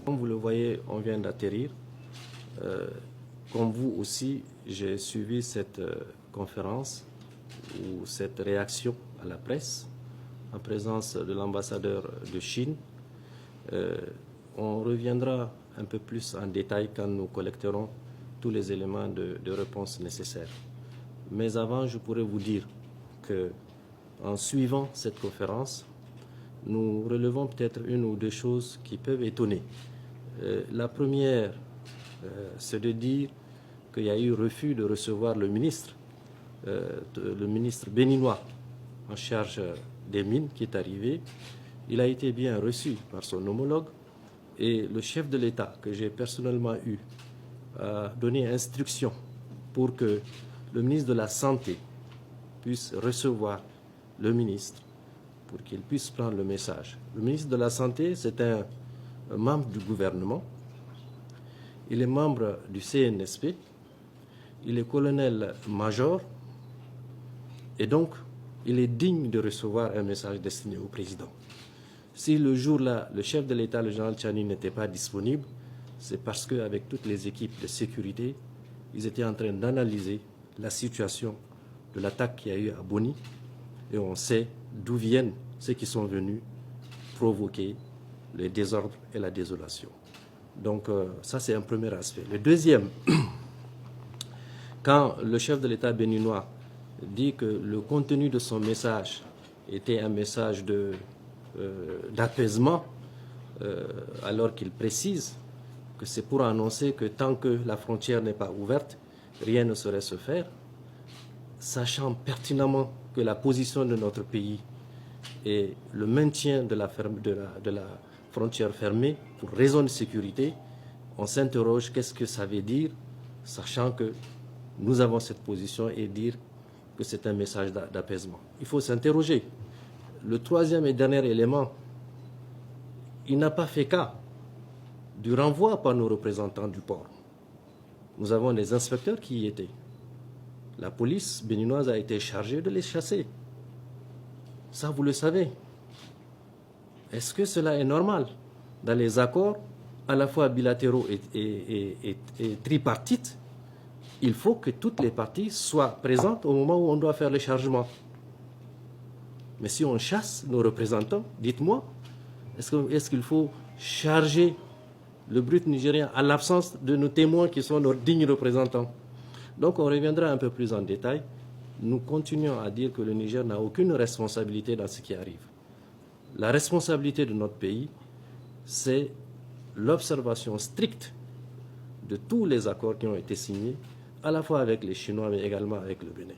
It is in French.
Comme vous le voyez, on vient d'atterrir. Comme vous aussi, j'ai suivi cette conférence ou cette réaction à la presse en présence de l'ambassadeur de Chine. On reviendra un peu plus en détail quand nous collecterons tous les éléments de réponse nécessaires. Mais avant, je pourrais vous dire qu'en suivant cette conférence, nous relevons peut-être une ou deux choses qui peuvent étonner. La première, c'est de dire qu'il y a eu refus de recevoir le ministre béninois en charge des mines qui est arrivé. Il a été bien reçu par son homologue et le chef de l'État que j'ai personnellement eu a donné instruction pour que le ministre de la Santé puisse recevoir le ministre pour qu'il puisse prendre le message. Le ministre de la Santé, c'est un membre du gouvernement. Il est membre du CNSP. Il est colonel-major. Et donc, il est digne de recevoir un message destiné au président. Si le jour-là, le chef de l'État, le général Tchani, n'était pas disponible, c'est parce qu'avec toutes les équipes de sécurité, ils étaient en train d'analyser la situation de l'attaque qu'il y a eu à Boni. Et on sait d'où viennent ceux qui sont venus provoquer le désordre et la désolation. Donc ça, c'est un premier aspect. Le deuxième, quand le chef de l'État béninois dit que le contenu de son message était un message d'apaisement, alors qu'il précise que c'est pour annoncer que tant que la frontière n'est pas ouverte, rien ne saurait se faire, sachant pertinemment que la position de notre pays est le maintien de la frontière fermée pour raison de sécurité, on s'interroge qu'est-ce que ça veut dire, sachant que nous avons cette position et dire que c'est un message d'apaisement. Il faut s'interroger. Le troisième et dernier élément, il n'a pas fait cas du renvoi par nos représentants du port. Nous avons des inspecteurs qui y étaient. La police béninoise a été chargée de les chasser. Ça, vous le savez. Est-ce que cela est normal? Dans les accords, à la fois bilatéraux et tripartites, il faut que toutes les parties soient présentes au moment où on doit faire le chargement. Mais si on chasse nos représentants, dites-moi, est-ce qu'il faut charger le brut nigérien à l'absence de nos témoins qui sont nos dignes représentants? Donc on reviendra un peu plus en détail. Nous continuons à dire que le Niger n'a aucune responsabilité dans ce qui arrive. La responsabilité de notre pays, c'est l'observation stricte de tous les accords qui ont été signés, à la fois avec les Chinois, mais également avec le Bénin.